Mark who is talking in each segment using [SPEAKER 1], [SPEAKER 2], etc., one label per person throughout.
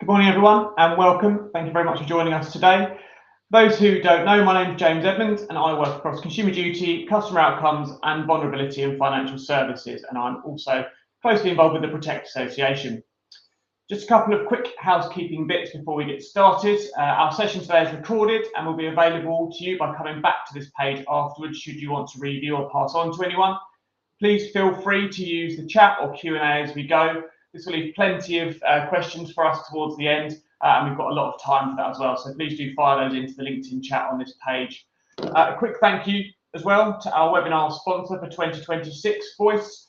[SPEAKER 1] Good morning, everyone, and welcome. Thank you very much for joining us today. Those who don't know, my name is James Edmonds, and I work across consumer duty, customer outcomes, and vulnerability in financial services, and I'm also closely involved with the Protect Association. Just a couple of quick housekeeping bits before we get started. Our session today is recorded and will be available to you by coming back to this page afterwards should you want to review or pass on to anyone. Please feel free to use the chat or Q&A as we go. This will leave plenty of questions for us towards the end, and we've got a lot of time for that as well. So please do fire those into the LinkedIn chat on this page. A quick thank you as well to our webinar sponsor for 2026, Voice.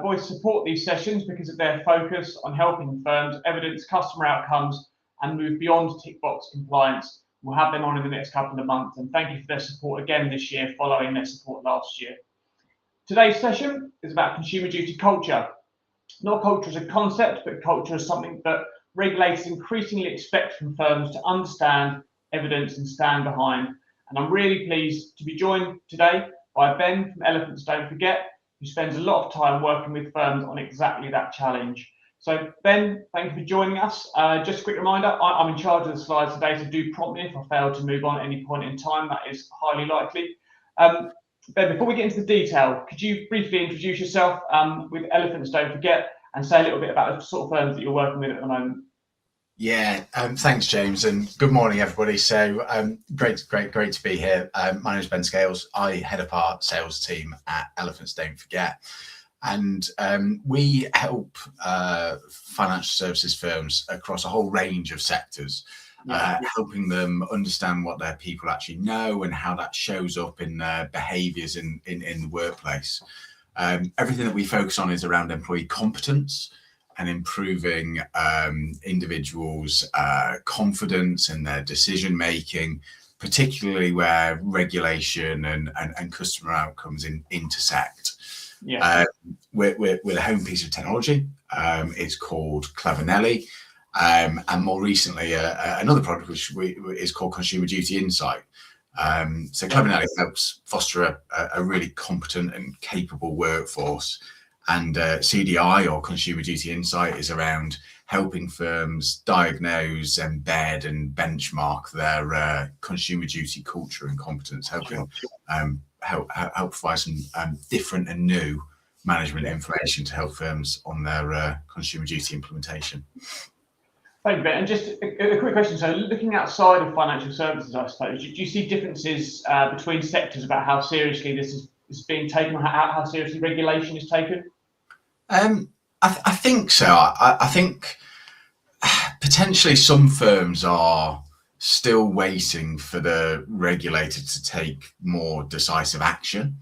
[SPEAKER 1] Voice support these sessions because of their focus on helping firms evidence customer outcomes and move beyond tick box compliance. We'll have them on in the next couple of months, and thank you for their support again this year following their support last year. Today's session is about consumer duty culture. Not culture as a concept, but culture as something that regulators increasingly expect from firms to understand, evidence, and stand behind. And I'm really pleased to be joined today by Ben from Elephants Don't Forget, who spends a lot of time working with firms on exactly that challenge. So Ben, thank you for joining us. Just a quick reminder, I'm in charge of the slides today, so do prompt me if I fail to move on at any point in time. That is highly likely. Ben, before we get into the detail, could you briefly introduce yourself with Elephants Don't Forget and say a little bit about the sort of firms that you're working with at the moment?
[SPEAKER 2] Yeah, thanks, James, and good morning, everybody. So great to be here. My name is Ben Scales. I head up our sales team at Elephants Don't Forget, and we help financial services firms across a whole range of sectors. Helping them understand what their people actually know and how that shows up in their behaviours in the workplace. Everything that we focus on is around employee competence and improving individuals' confidence in their decision making, particularly where regulation and customer outcomes intersect. We're a home piece of technology. It's called Clevernelli. And more recently, another product which is called Consumer Duty Insight. So Clever Nelly helps foster a really competent and capable workforce. And CDI, or Consumer Duty Insight, is around helping firms diagnose, embed and benchmark their consumer duty culture and competence, helping help provide some different and new management information to help firms on their consumer duty implementation.
[SPEAKER 1] Thank you, Ben. And just a quick question. So looking outside of financial services, I suppose, do you see differences between sectors about how seriously this is being taken, or how seriously regulation is taken?
[SPEAKER 2] I think so. I think potentially some firms are still waiting for the regulator to take more decisive action,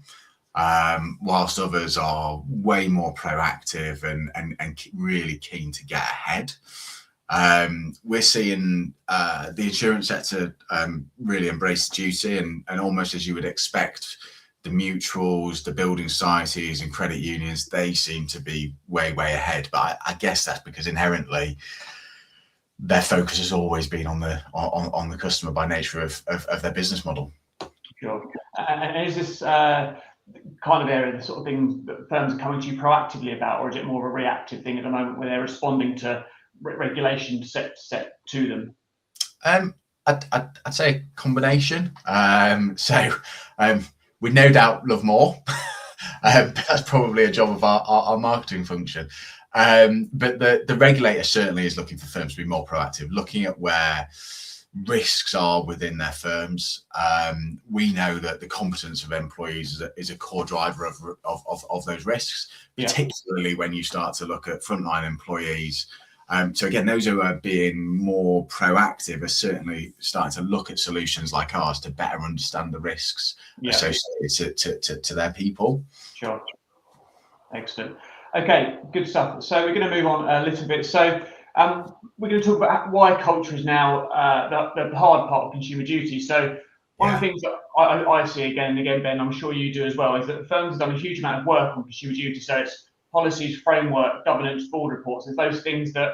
[SPEAKER 2] whilst others are way more proactive and really keen to get ahead. We're seeing the insurance sector really embrace duty, and almost as you would expect, the mutuals, the building societies and credit unions, they seem to be way ahead. But I guess that's because inherently their focus has always been on the customer by nature of their business model.
[SPEAKER 1] Sure. And is this kind of area the sort of thing that firms are coming to you proactively about, or is it more of a reactive thing at the moment where they're responding to regulation set to them?
[SPEAKER 2] I'd say a combination. We'd no doubt love more. That's probably a job of our marketing function. But the regulator certainly is looking for firms to be more proactive, looking at where risks are within their firms. We know that the competence of employees is a core driver of those risks, particularly when you start to look at frontline employees. So again, those who are being more proactive are certainly starting to look at solutions like ours to better understand the risks associated to their people.
[SPEAKER 1] Sure. Excellent. Okay, good stuff. So we're going to move on a little bit. So we're going to talk about why culture is now the hard part of consumer duty. So one of the things that I see again and again, Ben, I'm sure you do as well, is that the firms have done a huge amount of work on consumer duty. So it's policies, framework, governance, board reports. There's those things that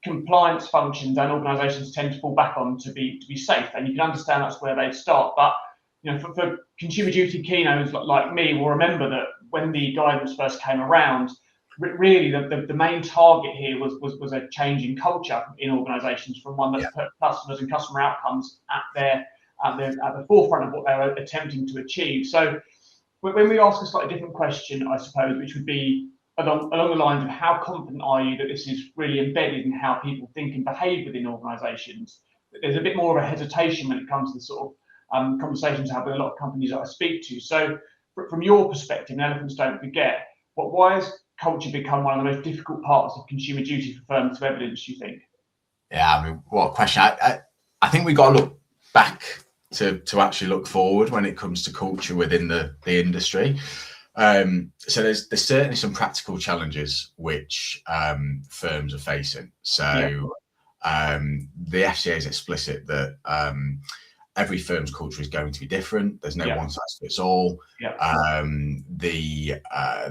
[SPEAKER 1] compliance functions and organisations tend to fall back on to be safe, and you can understand that's where they start. But for consumer duty keynotes like me will remember that when the guidance first came around, really the main target here was a change in culture in organisations, from one that put customers and customer outcomes at the forefront of what they were attempting to achieve. So when we ask a slightly different question, I suppose, which would be along the lines of how confident are you that this is really embedded in how people think and behave within organisations, there's a bit more of a hesitation when it comes to the sort of conversations I have with a lot of companies that I speak to. So from your perspective, and elephants don't forget, why has culture become one of the most difficult parts of consumer duty for firms to evidence, you think?
[SPEAKER 2] Yeah, I mean, what a question. I think we've got to look back to actually look forward when it comes to culture within the industry. So there's certainly some practical challenges which firms are facing. So the FCA is explicit that every firm's culture is going to be different. There's no one size fits all. They're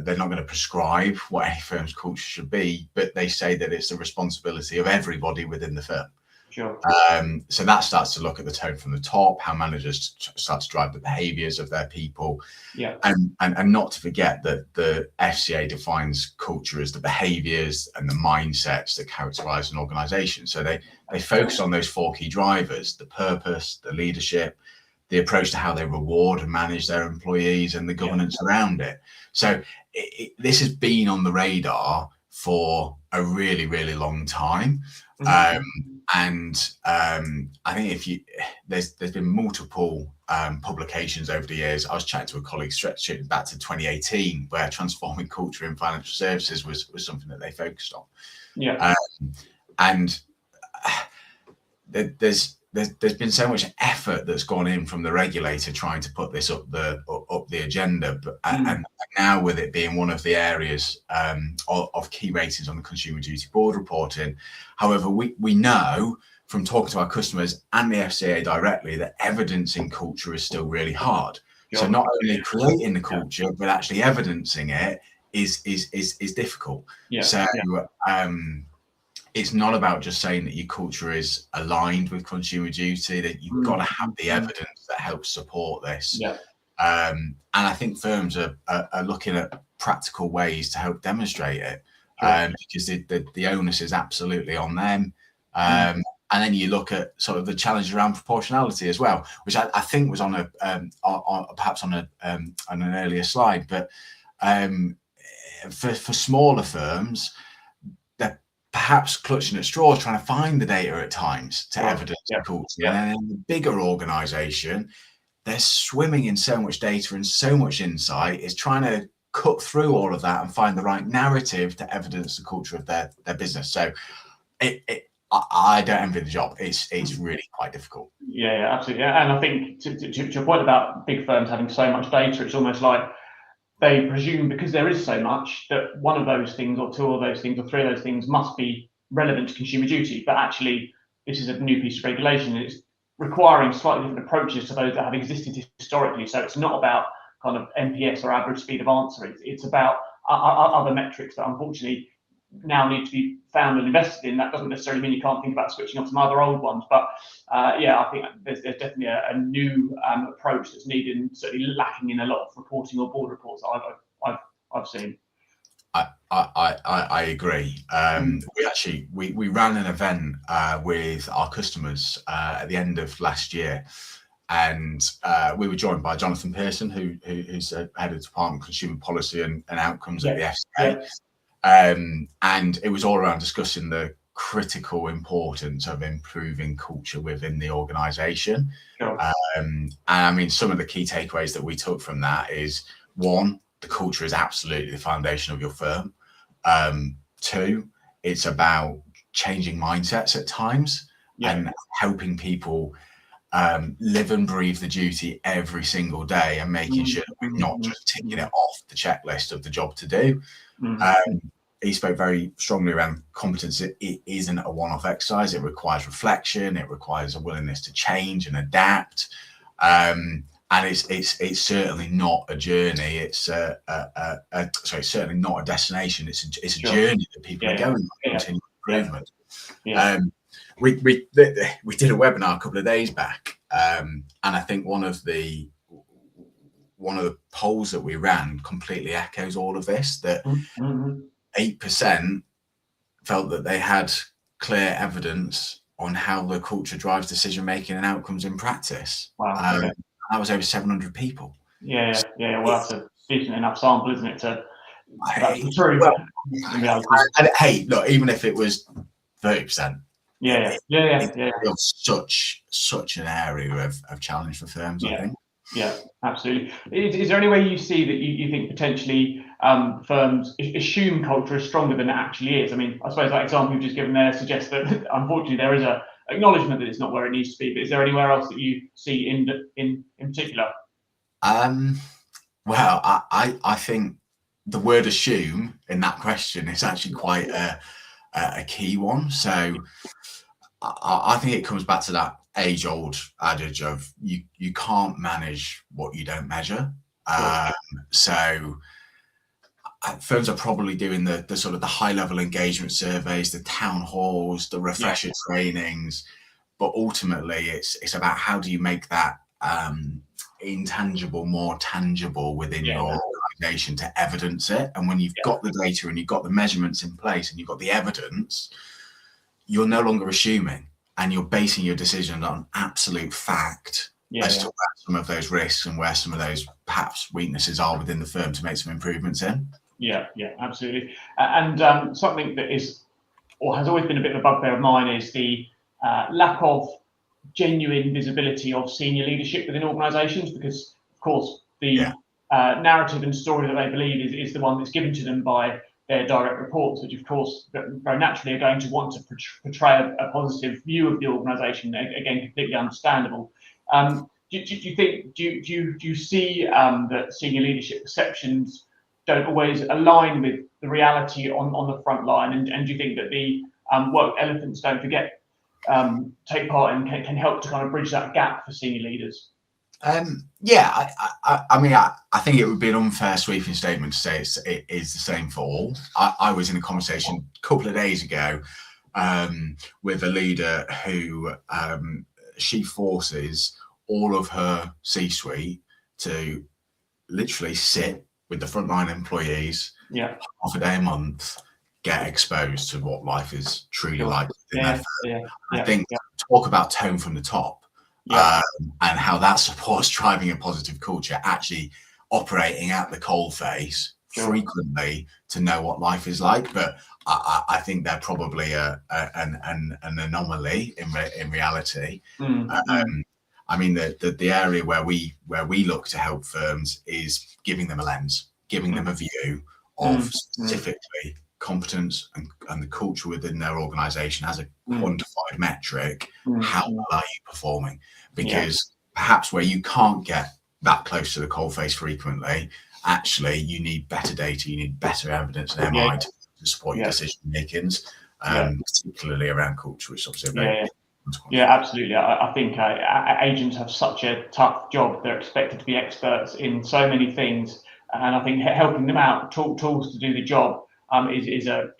[SPEAKER 2] not going to prescribe what any firm's culture should be, but they say that it's the responsibility of everybody within the firm.
[SPEAKER 1] Sure.
[SPEAKER 2] So that starts to look at the tone from the top, how managers start to drive the behaviours of their people, and not to forget that the FCA defines culture as the behaviours and the mindsets that characterise an organisation. So they focus on those four key drivers: the purpose, the leadership, the approach to how they reward and manage their employees, and the governance around it. So this has been on the radar for a really, really long time. And I think there's been multiple publications over the years. I was chatting to a colleague stretching back to 2018, where transforming culture in financial services was something that they focused on. And there's been so much effort that's gone in from the regulator trying to put this up the agenda, and now with it being one of the areas of key ratings on the Consumer Duty Board reporting. However, we know from talking to our customers and the FCA directly that evidencing culture is still really hard. So not only creating the culture, but actually evidencing it is difficult. it's not about just saying that your culture is aligned with Consumer Duty, that you've got to have the evidence that helps support this.
[SPEAKER 1] Yeah.
[SPEAKER 2] And I think firms are looking at practical ways to help demonstrate it, because the onus is absolutely on them. And then you look at sort of the challenge around proportionality as well, which I think was on perhaps on an earlier slide. But for smaller firms, they're perhaps clutching at straws, trying to find the data at times to evidence the culture. And then in the bigger organisation, they're swimming in so much data and so much insight, is trying to cut through all of that and find the right narrative to evidence the culture of their business. So I don't envy the job. It's really quite difficult.
[SPEAKER 1] Yeah, absolutely. And I think to your point about big firms having so much data, it's almost like they presume, because there is so much, that one of those things or two of those things or three of those things must be relevant to Consumer Duty. But actually, this is a new piece of regulation. It's requiring slightly different approaches to those that have existed historically. So it's not about kind of NPS or average speed of answer. It's about other metrics that unfortunately now need to be found and invested in. That doesn't necessarily mean you can't think about switching off some other old ones, but I think there's definitely a new approach that's needed, and certainly lacking in a lot of reporting or board reports I've seen.
[SPEAKER 2] I agree. We ran an event with our customers at the end of last year, and we were joined by Jonathan Pearson, who's head of Department of Consumer Policy and Outcomes at the FCA. And it was all around discussing the critical importance of improving culture within the organisation.
[SPEAKER 1] Sure.
[SPEAKER 2] And I mean, some of the key takeaways that we took from that is, one, the culture is absolutely the foundation of your firm. Two, it's about changing mindsets at times and helping people live and breathe the duty every single day, and making sure that we're not just ticking it off the checklist of the job to do. He spoke very strongly around competence. It isn't a one-off exercise. It requires reflection. It requires a willingness to change and adapt. And it's certainly not a journey. It's certainly not a destination. It's a journey that people are going on, continuous improvement. We did a webinar a couple of days back, and I think one of the polls that we ran completely echoes all of this. That 8% felt that they had clear evidence on how the culture drives decision making and outcomes in practice.
[SPEAKER 1] Wow.
[SPEAKER 2] That was over 700 people.
[SPEAKER 1] Yeah. Well, that's a decent enough sample, isn't it? That's true.
[SPEAKER 2] And hey, look, even if it was 30%.
[SPEAKER 1] Yeah.
[SPEAKER 2] Such an area of challenge for firms, I think.
[SPEAKER 1] Yeah, absolutely. Is there any way you see that you think potentially firms assume culture is stronger than it actually is? I mean, I suppose that example you've just given there suggests that unfortunately there is a acknowledgement that it's not where it needs to be. But is there anywhere else that you see in particular?
[SPEAKER 2] Well, I think the word assume in that question is actually quite a key one. So I think it comes back to that age-old adage of you can't manage what you don't measure. So firms are probably doing the sort of the high-level engagement surveys, the town halls, the refresher trainings, but ultimately it's about how do you make that intangible more tangible within your organisation to evidence it. And when you've got the data and you've got the measurements in place and you've got the evidence, you're no longer assuming, and you're basing your decision on absolute fact as to where some of those risks and where some of those perhaps weaknesses are within the firm to make some improvements in.
[SPEAKER 1] Yeah, absolutely. And something that is, or has always been a bit of a bugbear of mine, is the lack of genuine visibility of senior leadership within organisations, because of course the narrative and story that they believe is the one that's given to them by their direct reports, which of course very naturally are going to want to portray a positive view of the organisation. Again, completely understandable. Do you see that senior leadership perceptions don't always align with the reality on the front line, and do you think that the work Elephants Don't Forget take part in can help to kind of bridge that gap for senior leaders?
[SPEAKER 2] I mean, I think it would be an unfair sweeping statement to say it is the same for all. I was in a conversation a couple of days ago with a leader who she forces all of her C-suite to literally sit with the frontline employees half a day a month, get exposed to what life is truly like in their firm. I think talk about tone from the top, and how that supports driving a positive culture, actually operating at the coalface frequently to know what life is like. But I think they're probably an anomaly in reality. I mean, the area where we look to help firms is giving them a lens, giving them a view of specifically competence and the culture within their organization as a quantified metric. How well are you performing? Because perhaps where you can't get that close to the coalface frequently, actually you need better data, you need better evidence and MI to support your decision makings, particularly around culture, which is obviously a very
[SPEAKER 1] absolutely. I think agents have such a tough job. They're expected to be experts in so many things, and I think helping them out, tools to do the job, is a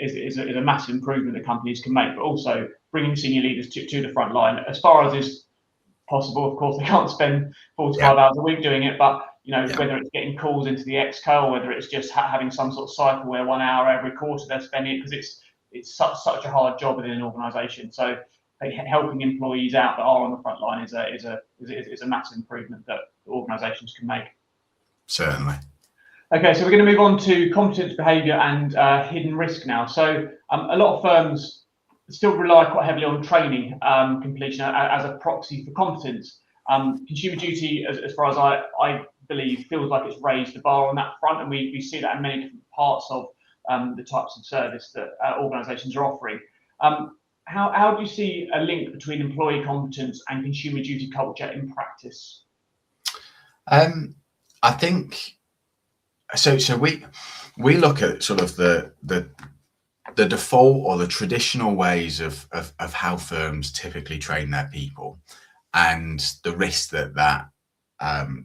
[SPEAKER 1] massive improvement that companies can make. But also bringing senior leaders to the front line as far as is possible. Of course, they can't spend 45 hours a week doing it, but whether it's getting calls into the exco, or whether it's just having some sort of cycle where 1 hour every quarter they're spending it, because it's such a hard job within an organisation. So helping employees out that are on the front line is a massive improvement that organisations can make.
[SPEAKER 2] Certainly.
[SPEAKER 1] Okay, so we're going to move on to competence, behaviour, and hidden risk now. So a lot of firms still rely quite heavily on training completion as a proxy for competence. Consumer Duty, as far as I believe, feels like it's raised the bar on that front, and we see that in many different parts of the types of service that organisations are offering. How do you see a link between employee competence and Consumer Duty culture in practice?
[SPEAKER 2] I think so. We look at sort of the default or the traditional ways of how firms typically train their people, and the risk that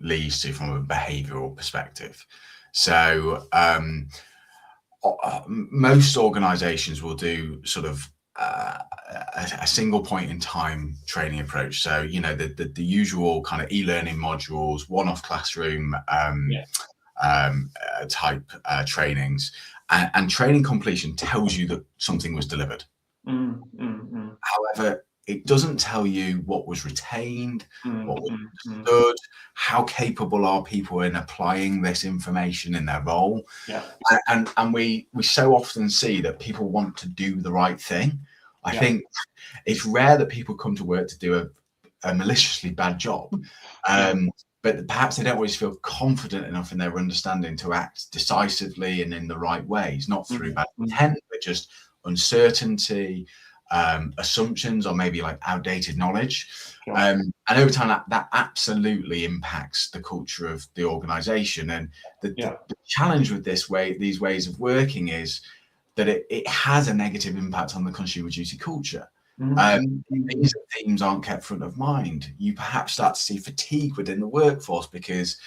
[SPEAKER 2] leads to from a behavioural perspective. So most organisations will do sort of a single point in time training approach. So the usual kind of e-learning modules, one-off classroom type trainings, and training completion tells you that something was delivered. However, it doesn't tell you what was retained, what was understood, how capable are people in applying this information in their role. And we so often see that people want to do the right thing. I think it's rare that people come to work to do a maliciously bad job, but perhaps they don't always feel confident enough in their understanding to act decisively and in the right ways, not through bad intent, but just uncertainty, assumptions, or maybe like outdated knowledge. And over time that absolutely impacts the culture of the organization. And the challenge with these ways of working is that it has a negative impact on the Consumer Duty culture. These themes aren't kept front of mind. You perhaps start to see fatigue within the workforce because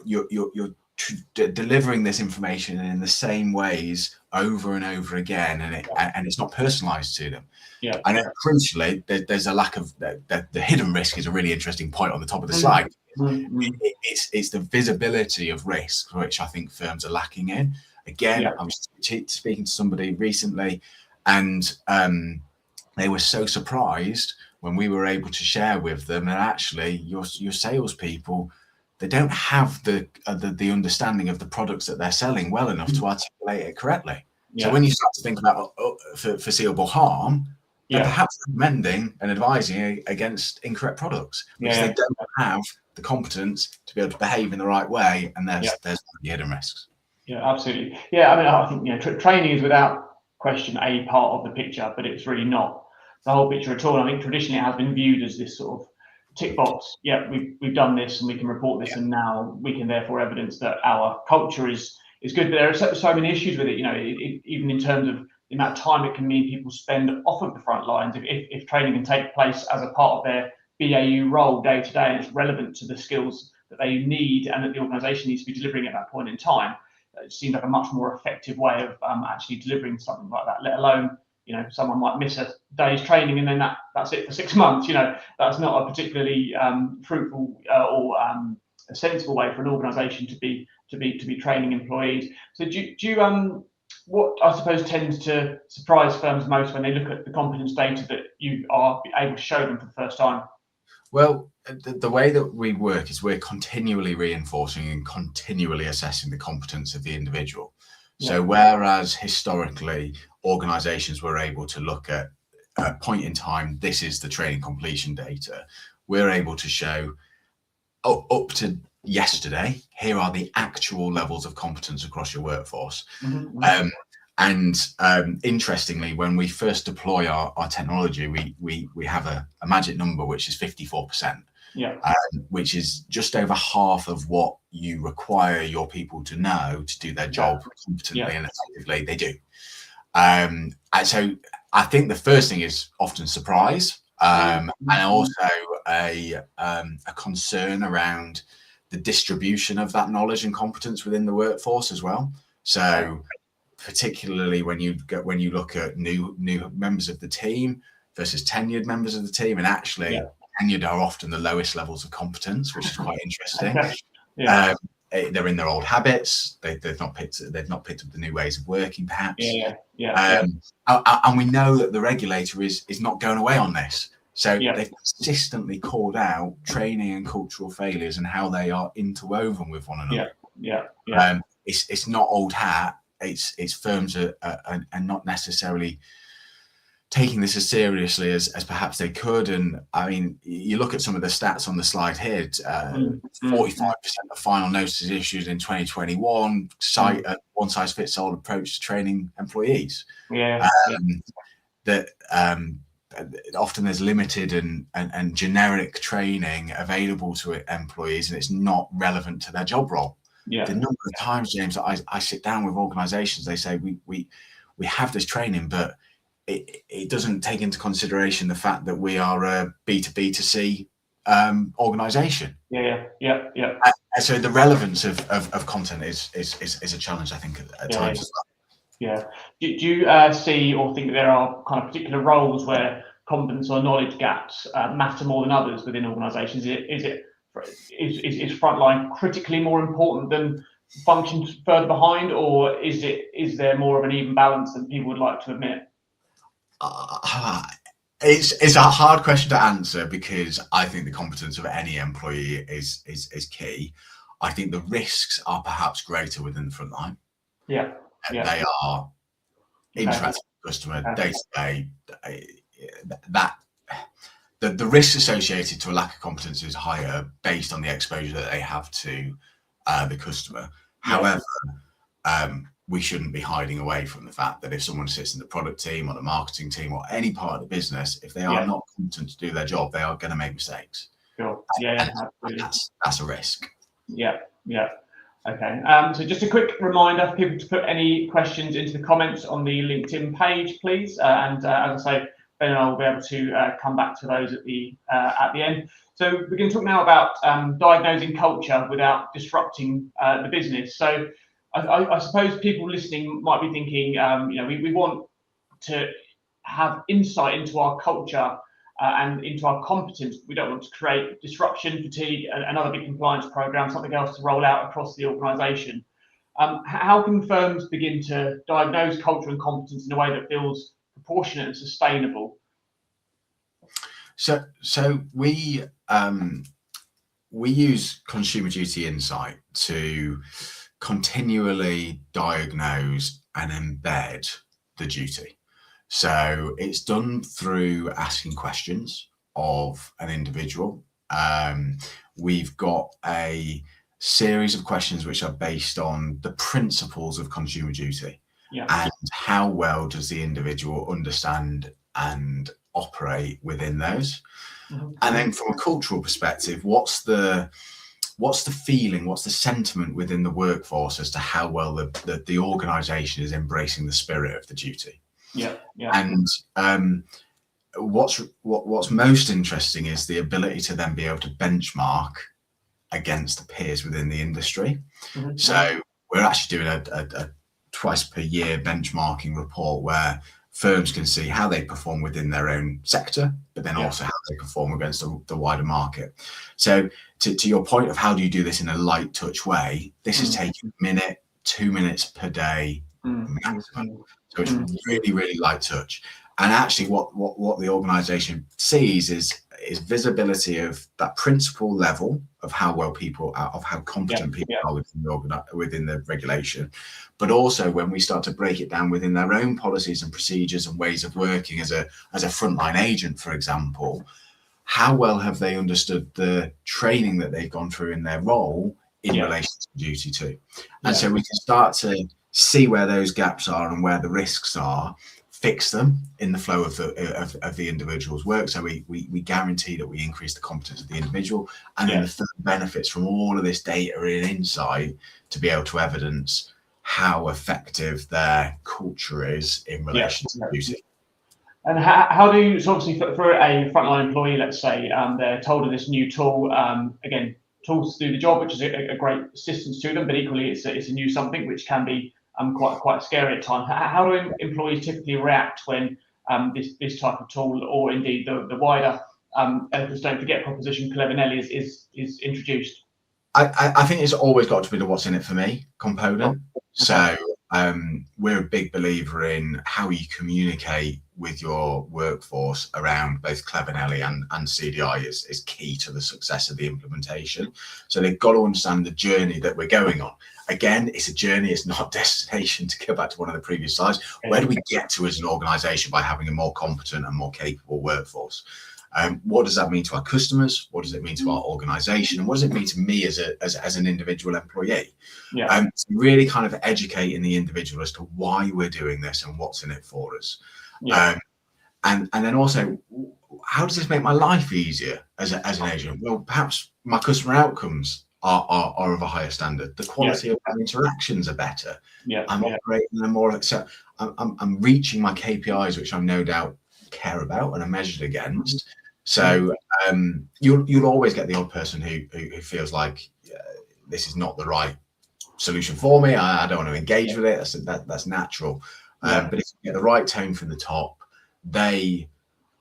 [SPEAKER 2] you're delivering this information in the same ways over and over again, and it's not personalized to them. And then crucially, there's a lack of the hidden risk is a really interesting point on the top of the slide. It's the visibility of risk, which I think firms are lacking in. Again, I was speaking to somebody recently, and they were so surprised when we were able to share with them that actually your salespeople, they don't have the understanding of the products that they're selling well enough to articulate it correctly. So when you start to think about foreseeable harm, they're perhaps recommending and advising against incorrect products because they don't have the competence to be able to behave in the right way, and there's the hidden risks.
[SPEAKER 1] Yeah, absolutely. Yeah, I mean, I think training is without question a part of the picture, but it's really not the whole picture at all. And I think traditionally it has been viewed as this sort of tick box. We've done this and we can report this, and now we can therefore evidence that our culture is good. But there are so many issues with it. Even in terms of the amount of time it can mean people spend off of the front lines. If training can take place as a part of their BAU role day to day, and it's relevant to the skills that they need and that the organisation needs to be delivering at that point in time, it seems like a much more effective way of actually delivering something like that, let alone someone might miss a day's training and then that's it for 6 months. That's not a particularly fruitful or a sensible way for an organisation to be training employees. So do you what I suppose tends to surprise firms most when they look at the competence data that you are able to show them for the first time?
[SPEAKER 2] Well, the way that we work is we're continually reinforcing and continually assessing the competence of the individual. So whereas historically organizations were able to look at a point in time, this is the training completion data, we're able to show up to yesterday, here are the actual levels of competence across your workforce. Interestingly, when we first deploy our technology, we have a magic number, which is 54%, which is just over half of what you require your people to know to do their job competently and effectively. They do. And so I think the first thing is often surprise, and also a concern around the distribution of that knowledge and competence within the workforce as well. So particularly when you look at new members of the team versus tenured members of the team, and actually tenured are often the lowest levels of competence, which is quite interesting. They're in their old habits. They've not picked up the new ways of working, perhaps. And we know that the regulator is not going away on this. So they've consistently called out training and cultural failures and how they are interwoven with one another. It's not old hat. It's firms are not necessarily taking this as seriously as perhaps they could. And I mean, you look at some of the stats on the slide here, 45% of final notices issued in 2021 cite a one-size-fits-all approach to training employees. That often there's limited and generic training available to employees, and it's not relevant to their job role. The number of times, James, that I sit down with organizations, they say we have this training, but it doesn't take into consideration the fact that we are a B2B2C organization. So the relevance of content is a challenge, I think, at times as well.
[SPEAKER 1] Do you see or think there are kind of particular roles where competence or knowledge gaps matter more than others within organizations? Is frontline critically more important than functions further behind, or is there more of an even balance than people would like to admit?
[SPEAKER 2] It's a hard question to answer, because I think the competence of any employee is key. I think the risks are perhaps greater within the front line. They are interacting with the customer day to day. That the risk associated to a lack of competence is higher based on the exposure that they have to the customer. However, we shouldn't be hiding away from the fact that if someone sits in the product team or the marketing team or any part of the business, if they are not competent to do their job, they are going to make mistakes. That's a risk.
[SPEAKER 1] Okay. So just a quick reminder for people to put any questions into the comments on the LinkedIn page, please. And as I say, Ben and I will be able to come back to those at the end. So we're going to talk now about diagnosing culture without disrupting the business. So I suppose people listening might be thinking, we want to have insight into our culture and into our competence. We don't want to create disruption, fatigue, and other big compliance programs, something else to roll out across the organisation. How can firms begin to diagnose culture and competence in a way that feels proportionate and sustainable?
[SPEAKER 2] So we use Consumer Duty Insight to continually diagnose and embed the duty. So it's done through asking questions of an individual. We've got a series of questions which are based on the principles of consumer duty and how well does the individual understand and operate within those. And then from a cultural perspective, what's the feeling, what's the sentiment within the workforce as to how well the organization is embracing the spirit of the duty. And what's most interesting is the ability to then be able to benchmark against the peers within the industry. So we're actually doing a twice per year benchmarking report where firms can see how they perform within their own sector, but then also how they perform against the wider market. So to your point of how do you do this in a light touch way, this is taking a minute, 2 minutes per day maximum. So it's really, really light touch. And actually what the organization sees is visibility of that principal level of how well people are, of how competent people are within the regulation, but also when we start to break it down within their own policies and procedures and ways of working as a frontline agent, for example, how well have they understood the training that they've gone through in their role in relation to duty two? And so we can start to see where those gaps are and where the risks are, fix them in the flow of the individual's work. So we guarantee that we increase the competence of the individual, and then the firm benefits from all of this data and insight to be able to evidence how effective their culture is in relation to duty.
[SPEAKER 1] And how do you, so obviously for a frontline employee, let's say, they're told of this new tool, again, tools to do the job, which is a great assistance to them, but equally it's a new something which can be quite scary at times. How do employees typically react when this type of tool, or indeed the wider Elephants Don't Forget proposition, Clever Nelly, is introduced?
[SPEAKER 2] I think it's always got to be the what's in it for me component. So we're a big believer in how you communicate with your workforce around both Clever Nelly and CDI is key to the success of the implementation. So they've got to understand the journey that we're going on. Again, it's a journey, it's not a destination, to go back to one of the previous slides. Where do we get to as an organisation by having a more competent and more capable workforce? What does that mean to our customers? What does it mean to our organisation? And what does it mean to me as an individual employee? So really kind of educating the individual as to why we're doing this and what's in it for us. And then also, how does this make my life easier as an agent? Well, perhaps my customer outcomes are of a higher standard. The quality of our interactions are better. I'm operating in a more, so I'm reaching my KPIs, which I no doubt care about and are measured against. So you'll always get the odd person who feels like this is not the right solution for me. I don't want to engage with it. That's natural. But if you get the right tone from the top, they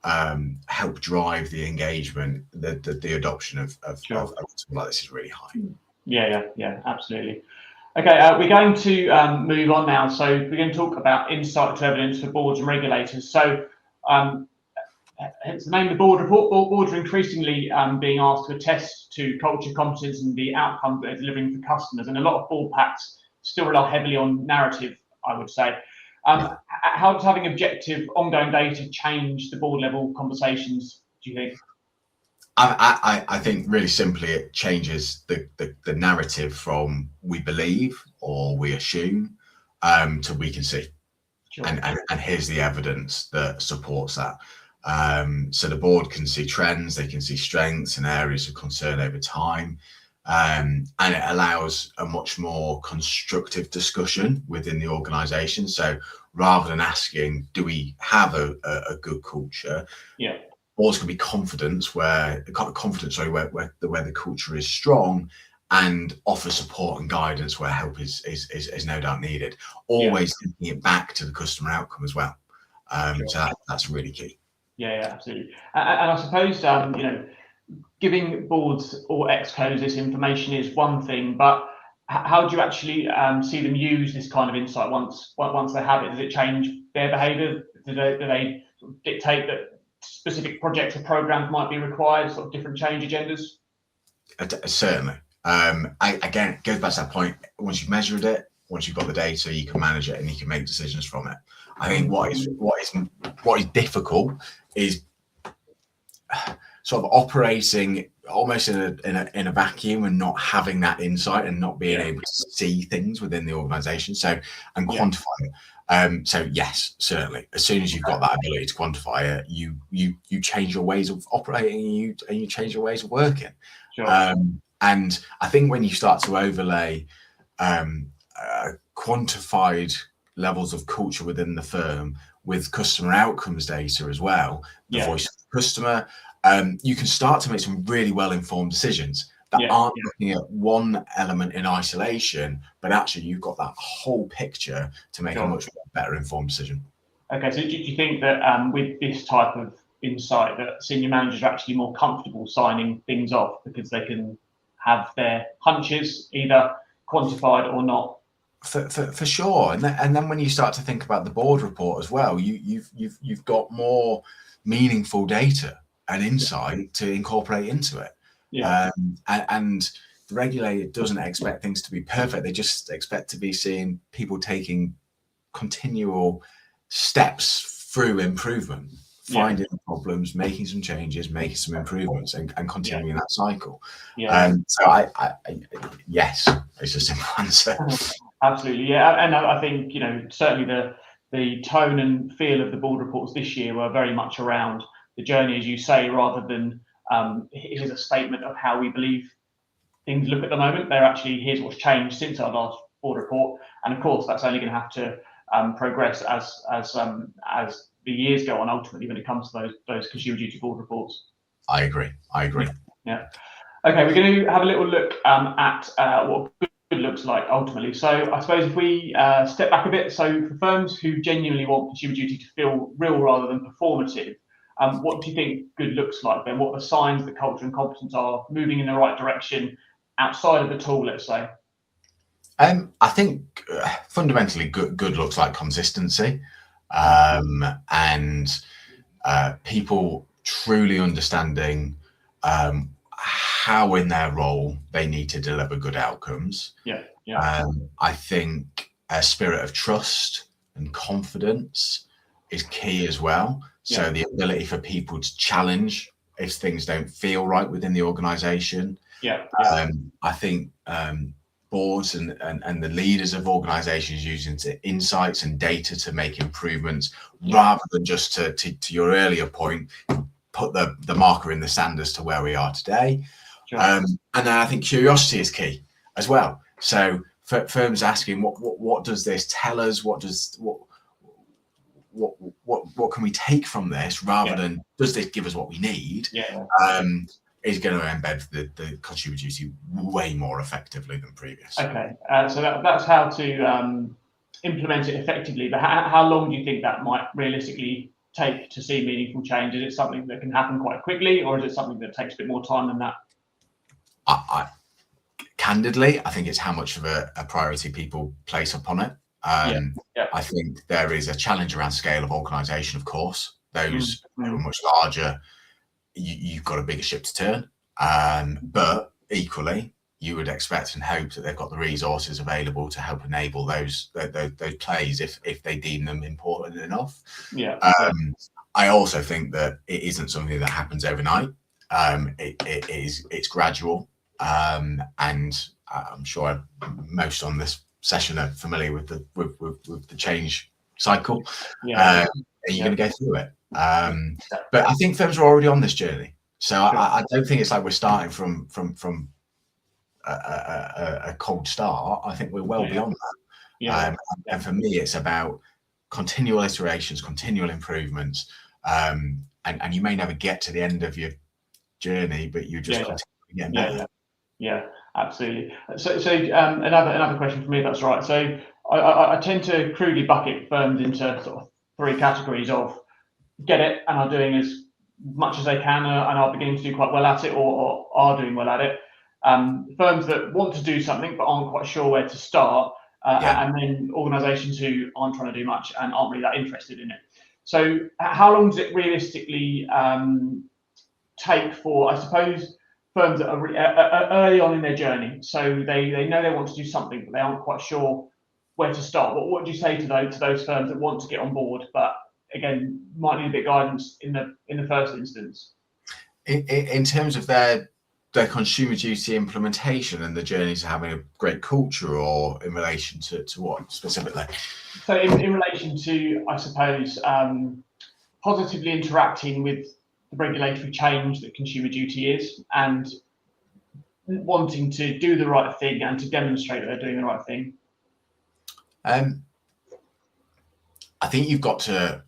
[SPEAKER 2] help drive the engagement. The adoption of something like this is really high.
[SPEAKER 1] Yeah, absolutely. Okay, we're going to move on now. So we're going to talk about insight to evidence for boards and regulators. So it's the name of the board report. Boards are increasingly being asked to attest to culture, competence, and the outcomes that they're delivering for customers. And a lot of board packs still rely heavily on narrative, I would say. How does having objective, ongoing data change the board level conversations, do you think?
[SPEAKER 2] I think really simply it changes the narrative from we believe or we assume to we can see. And here's the evidence that supports that. So the board can see trends, they can see strengths and areas of concern over time. And it allows a much more constructive discussion within the organisation. So rather than asking, do we have a good culture? Boards can be confident where the culture is strong, and offer support and guidance where help is no doubt needed. Always linking it back to the customer outcome as well. So that's really key.
[SPEAKER 1] Yeah, absolutely. And I suppose giving boards or excos this information is one thing, but how do you actually see them use this kind of insight once they have it? Does it change their behaviour? Do they sort of dictate that specific projects or programs might be required, sort of different change agendas?
[SPEAKER 2] Certainly. Again, it goes back to that point. Once you've measured it, once you've got the data, you can manage it and you can make decisions from it. I think what is difficult is sort of operating almost in a vacuum and not having that insight and not being able to see things within the organisation. And quantify it. So yes, certainly. As soon as you've got that ability to quantify it, you change your ways of operating and you change your ways of working. And I think when you start to overlay quantified levels of culture within the firm with customer outcomes data as well, the voice of the customer, you can start to make some really well-informed decisions that aren't looking at one element in isolation, but actually you've got that whole picture to make a much better informed decision.
[SPEAKER 1] Okay, so do you think that with this type of insight that senior managers are actually more comfortable signing things off because they can have their hunches either quantified or not?
[SPEAKER 2] For sure, and then when you start to think about the board report as well, you've got more meaningful data and insight to incorporate into it.
[SPEAKER 1] Yeah.
[SPEAKER 2] And the regulator doesn't expect things to be perfect; they just expect to be seeing people taking continual steps through improvement, finding the problems, making some changes, making some improvements, and continuing that cycle. So I yes, it's a simple answer.
[SPEAKER 1] Absolutely, yeah, and I think certainly the tone and feel of the board reports this year were very much around the journey, as you say, rather than here's a statement of how we believe things look at the moment. They're actually, here's what's changed since our last board report, and of course that's only going to have to progress as the years go on. Ultimately, when it comes to those consumer duty board reports.
[SPEAKER 2] I agree.
[SPEAKER 1] Yeah. Okay, we're going to have a little look at what good looks like ultimately. So I suppose if we step back a bit, so for firms who genuinely want consumer duty to feel real rather than performative, what do you think good looks like then? What are the signs that culture and competence are moving in the right direction outside of the tool, let's say?
[SPEAKER 2] I think fundamentally good looks like consistency, and people truly understanding how in their role they need to deliver good outcomes. I think a spirit of trust and confidence is key as well. So the ability for people to challenge if things don't feel right within the organization. I think boards and the leaders of organizations using insights and data to make improvements rather than just to your earlier point, put the marker in the sand as to where we are today. And then I think curiosity is key as well. So firms asking what does this tell us? What can we take from this rather than does this give us what we need? Is going to embed the consumer duty way more effectively than previous.
[SPEAKER 1] Okay, so that's how to implement it effectively. But how long do you think that might realistically take to see meaningful change? Is it something that can happen quite quickly, or is it something that takes a bit more time than that?
[SPEAKER 2] Candidly, I think it's how much of a priority people place upon it. I think there is a challenge around scale of organisation, of course. Those who are much larger, you've got a bigger ship to turn. But equally, you would expect and hope that they've got the resources available to help enable those plays if they deem them important enough. I also think that it isn't something that happens overnight. It's gradual. And I'm sure most on this session are familiar with the change cycle. And you're going to go through it. But I think firms are already on this journey, so I don't think it's like we're starting from a cold start. I think we're well beyond that. And for me, it's about continual iterations, continual improvements, and you may never get to the end of your journey, but you just continue getting better.
[SPEAKER 1] Yeah, absolutely. So another question for me, if that's right. So I tend to crudely bucket firms into sort of three categories of get it and are doing as much as they can and are beginning to do quite well at it or are doing well at it. Firms that want to do something but aren't quite sure where to start, and then organisations who aren't trying to do much and aren't really that interested in it. So how long does it realistically take for, I suppose, firms that are early on in their journey, so they know they want to do something but they aren't quite sure where to start? What do you say to those firms that want to get on board but again might need a bit of guidance in the first instance?
[SPEAKER 2] In terms of their consumer duty implementation and the journey to having a great culture, or in relation to what specifically?
[SPEAKER 1] So in relation to, I suppose, positively interacting with the regulatory change that consumer duty is and wanting to do the right thing and to demonstrate that they're doing the right thing.
[SPEAKER 2] I think you've got to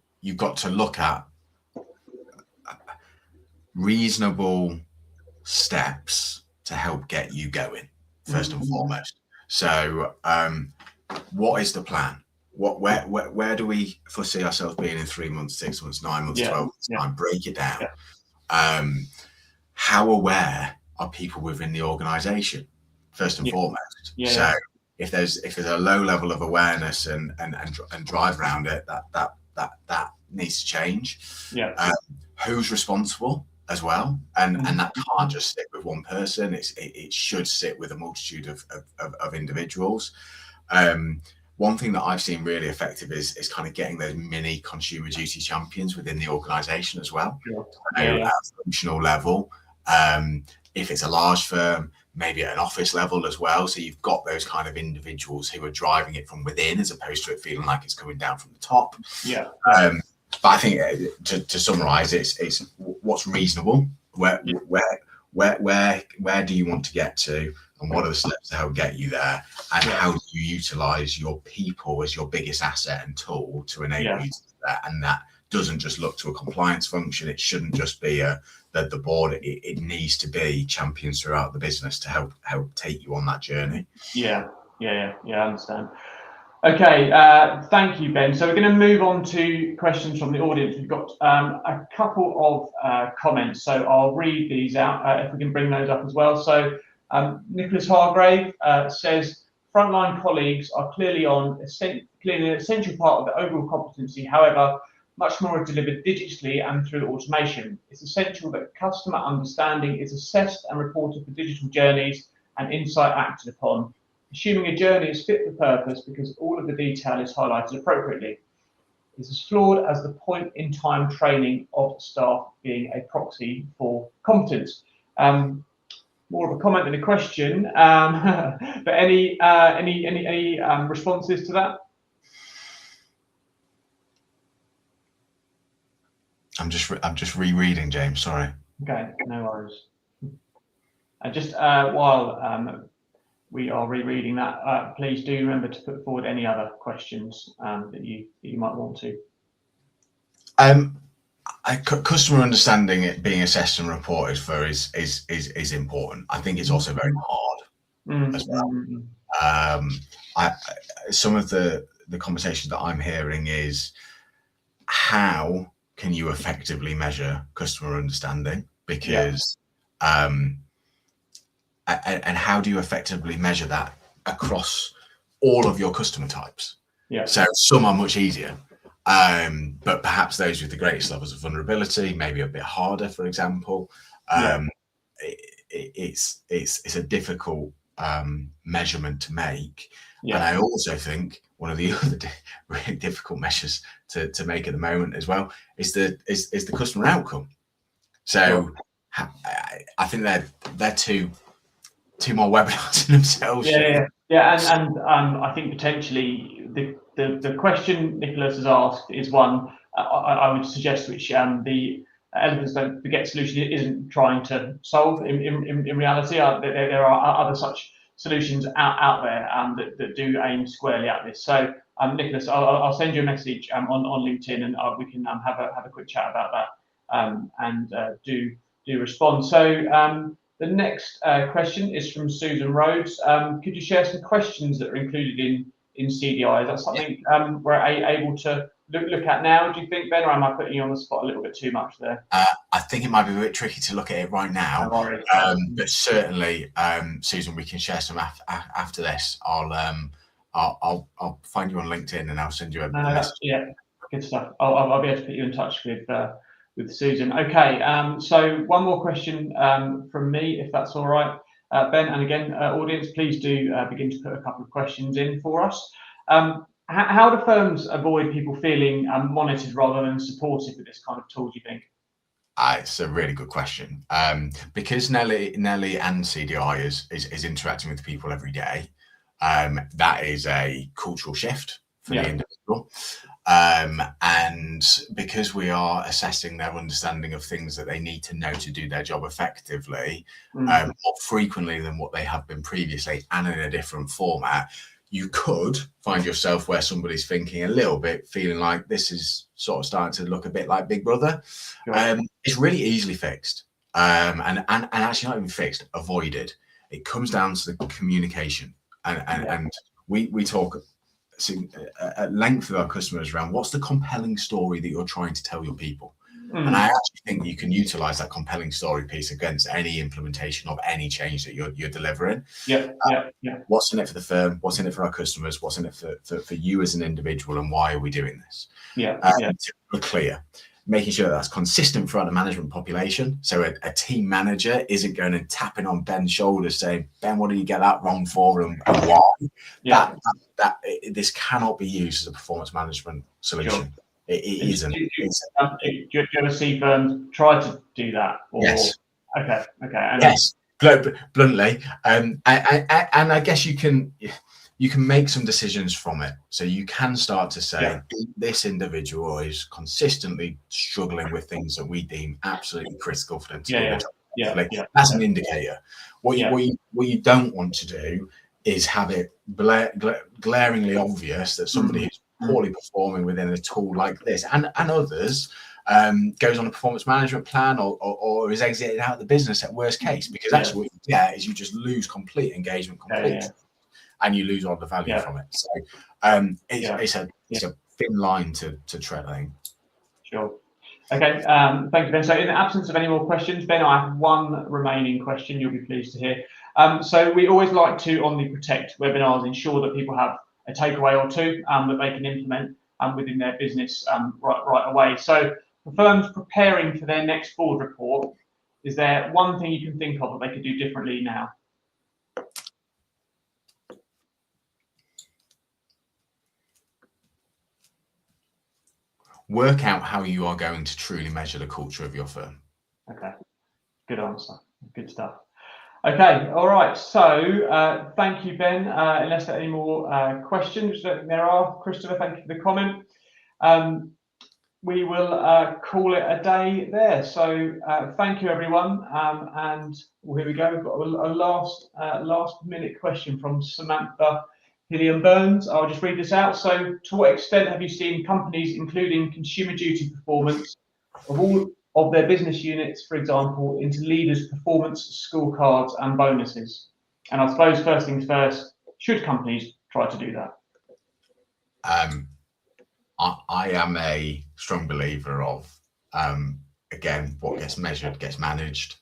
[SPEAKER 2] look at reasonable steps to help get you going first and foremost. So what is the plan? where do we foresee ourselves being in 3 months, 6 months, 9 months, 12 months time? Break it down. How aware are people within the organization, first and foremost? So if there's a low level of awareness and drive around it, that needs to change. Who's responsible as well, and that can't just sit with one person. It should sit with a multitude of individuals. One thing that I've seen really effective is kind of getting those mini consumer duty champions within the organization as well, at a functional level. If it's a large firm, maybe at an office level as well. So you've got those kind of individuals who are driving it from within, as opposed to it feeling like it's coming down from the top. But I think to summarize, it's what's reasonable. Where do you want to get to, and what are the steps to help get you there, and how do you utilize your people as your biggest asset and tool to enable you to do that? And that doesn't just look to a compliance function. It shouldn't just be the board. It needs to be champions throughout the business to help take you on that journey.
[SPEAKER 1] I understand. Okay, thank you, Ben. So we're going to move on to questions from the audience. We've got a couple of comments, so I'll read these out if we can bring those up as well. So Nicholas Hargrave says, frontline colleagues are clearly an essential part of the overall competency. However, much more is delivered digitally and through automation. It's essential that customer understanding is assessed and reported for digital journeys and insight acted upon, assuming a journey is fit for purpose because all of the detail is highlighted appropriately. It's as flawed as the point-in-time training of staff being a proxy for competence. More of a comment than a question, but any responses to that?
[SPEAKER 2] I'm just rereading, James. Sorry.
[SPEAKER 1] Okay, no worries. Just while we are rereading that, please do remember to put forward any other questions that you might want to.
[SPEAKER 2] Customer understanding it being assessed and reported for is important. I think it's also very hard as well. Some of the conversation that I'm hearing is, how can you effectively measure customer understanding? Because and how do you effectively measure that across all of your customer types? So some are much easier, but perhaps those with the greatest levels of vulnerability maybe a bit harder, for example. It's a difficult measurement to make. And I also think one of the other really difficult measures to make at the moment as well is the customer outcome. So I think they're two more webinars in themselves.
[SPEAKER 1] And I think potentially the question Nicholas has asked is one I would suggest which the Elephants Don't Forget solution isn't trying to solve in reality. There are other such solutions out there that do aim squarely at this. So Nicholas, I'll send you a message on LinkedIn, and we can have a quick chat about that and do respond. So the next question is from Susan Rhodes. Could you share some questions that are included in CDI? Is that something we're able to look at now, do you think, Ben, or am I putting you on the spot a little bit too much there?
[SPEAKER 2] I think it might be a bit tricky to look at it right now, but certainly, Susan, we can share some after this. I'll find you on LinkedIn and I'll send you a message.
[SPEAKER 1] Good stuff. I'll be able to put you in touch with Susan. Okay, so one more question from me, if that's all right, Ben. And again, audience, please do begin to put a couple of questions in for us. How do firms avoid people feeling monitored rather than supported with this kind of tool, do you think?
[SPEAKER 2] It's a really good question. Because Nelly and CDI is interacting with people every day, that is a cultural shift for the individual. And because we are assessing their understanding of things that they need to know to do their job effectively, more frequently than what they have been previously, and in a different format, you could find yourself where somebody's thinking a little bit, feeling like this is sort of starting to look a bit like Big Brother. It's really easily fixed, and actually not even fixed, avoided. It comes down to the communication, and we talk at length with our customers around what's the compelling story that you're trying to tell your people. And I actually think you can utilize that compelling story piece against any implementation of any change that you're delivering. What's in it for the firm? What's in it for our customers? What's in it for you as an individual? And why are we doing this? We're clear. Making sure that's consistent throughout the management population. So a team manager isn't going and tapping on Ben's shoulders saying, Ben, what did you get that wrong for and why? This cannot be used as a performance management solution. It isn't.
[SPEAKER 1] Do you ever see firms try to do that?
[SPEAKER 2] Yes.
[SPEAKER 1] Okay.
[SPEAKER 2] Yes. Bluntly, and I guess you can make some decisions from it. So you can start to say this individual is consistently struggling with things that we deem absolutely critical for them to do. That's an indicator. What you don't want to do is have it glaringly obvious that somebody who's poorly performing within a tool like this and others goes on a performance management plan or is exited out of the business at worst case, because that's what you get is you just lose complete engagement completely and you lose all the value from it. So it's a thin line to tread, I think.
[SPEAKER 1] Sure. Okay, thank you, Ben. So in the absence of any more questions, Ben, I have one remaining question you'll be pleased to hear. So we always like to, on the Protect webinars, ensure that people have a takeaway or two that they can implement within their business right away. So for firms preparing for their next board report, is there one thing you can think of that they could do differently now?
[SPEAKER 2] Work out how you are going to truly measure the culture of your firm.
[SPEAKER 1] Okay, good answer. Good stuff. Okay, all right. So thank you, Ben. Unless there are any more questions, which I don't think there are. Christopher, thank you for the comment. We will call it a day there. So thank you, everyone. And here we go. We've got a last minute question from Samantha Hillian-Burns. I'll just read this out. So to what extent have you seen companies including Consumer Duty performance of all of their business units, for example, into leaders' performance scorecards and bonuses? And I suppose first things first, should companies try to do that?
[SPEAKER 2] I am a strong believer of, again, what gets measured gets managed,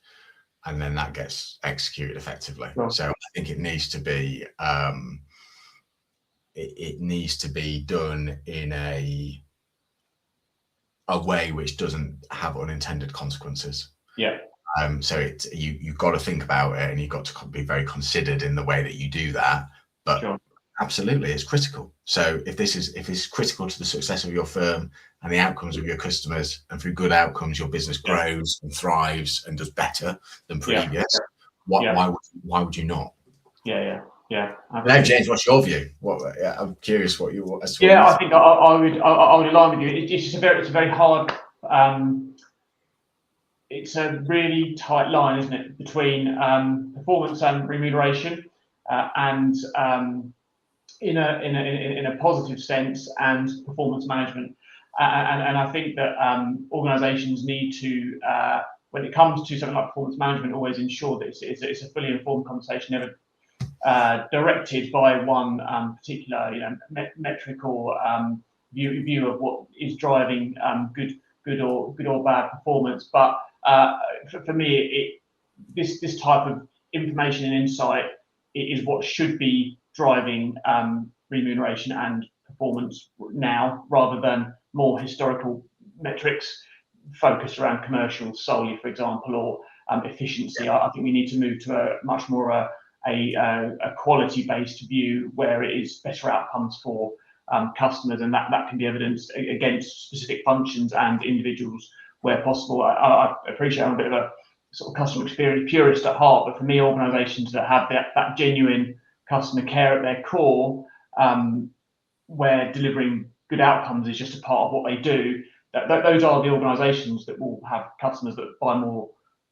[SPEAKER 2] and then that gets executed effectively. Sure. So I think it needs to be done in a way which doesn't have unintended consequences. So you've got to think about it, and you've got to be very considered in the way that you do that. But absolutely, it's critical. So if it's critical to the success of your firm and the outcomes of your customers, and through good outcomes your business grows and thrives and does better than previous, why would you not? Now, James, what's your view? I'm curious what you. I
[SPEAKER 1] think I would align with you. It's a very hard. It's a really tight line, isn't it, between performance and remuneration, and in a positive sense, and performance management. And I think that organisations need to, when it comes to something like performance management, always ensure that it's a fully informed conversation, never directed by one particular metric or view of what is driving good or bad performance. But for me, this type of information and insight is what should be driving remuneration and performance now, rather than more historical metrics focused around commercials solely, for example, or efficiency. I think we need to move to a much more a quality-based view where it is better outcomes for customers, and that can be evidenced against specific functions and individuals where possible. I appreciate I'm a bit of a sort of customer experience purist at heart, but for me, organisations that have that genuine customer care at their core, where delivering good outcomes is just a part of what they do, those are the organisations that will have customers that buy more,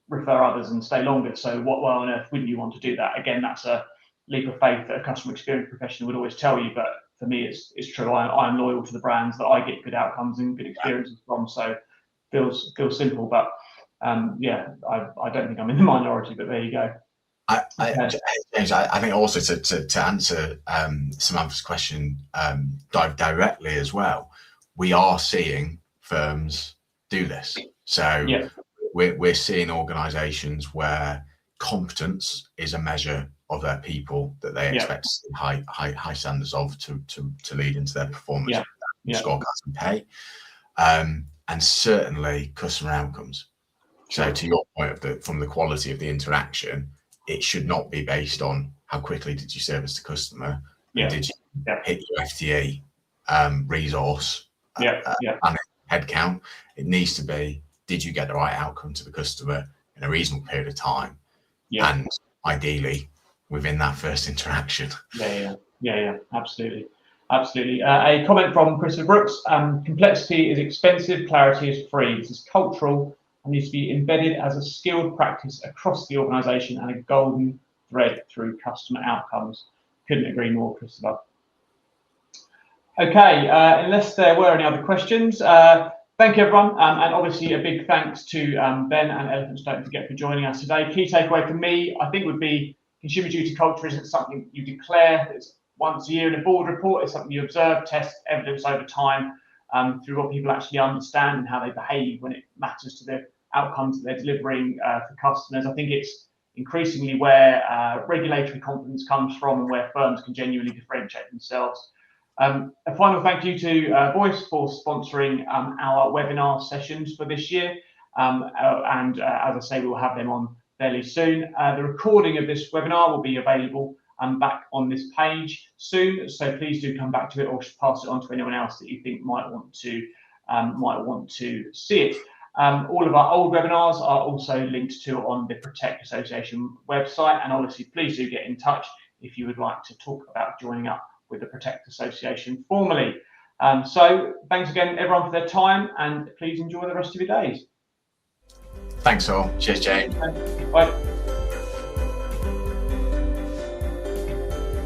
[SPEAKER 1] refer others, and stay longer. So why on earth wouldn't you want to do that? Again, that's a leap of faith that a customer experience professional would always tell you, but for me, it's true. I'm loyal to the brands that I get good outcomes and good experiences from. So feels simple, but I don't think I'm in the minority. But there you go.
[SPEAKER 2] James, I think also to answer Samantha's question directly as well, we are seeing firms do this. So we're seeing organisations where competence is a measure of their people that they expect high standards of to lead into their performance scorecards and pay, and certainly customer outcomes. So to your point from the quality of the interaction, it should not be based on how quickly did you service the customer, did you hit your FTE resource and headcount. It needs to be, did you get the right outcome to the customer in a reasonable period of time, and ideally within that first interaction.
[SPEAKER 1] Absolutely. A comment from Christopher Brooks: complexity is expensive, clarity is free. This is cultural and needs to be embedded as a skilled practice across the organisation and a golden thread through customer outcomes. Couldn't agree more, Christopher. Okay, unless there were any other questions, thank you everyone, and obviously a big thanks to Ben and Elephants Don't Forget for joining us today. Key takeaway for me, I think, would be consumer duty culture isn't something you declare. It's once a year in a board report. It's something you observe, test, evidence over time through what people actually understand and how they behave when it matters to the outcomes that they're delivering for customers. I think it's increasingly where regulatory confidence comes from and where firms can genuinely differentiate themselves. A final thank you to Voice for sponsoring our webinar sessions for this year. And as I say, we'll have them on fairly soon. The recording of this webinar will be available back on this page soon. So please do come back to it or pass it on to anyone else that you think might want to see it. All of our old webinars are also linked to on the Protect Association website. And obviously, please do get in touch if you would like to talk about joining up with the Protect Association formally. So thanks again, everyone, for their time, and please enjoy the rest of your days.
[SPEAKER 2] Thanks all. Cheers, James.
[SPEAKER 1] Bye.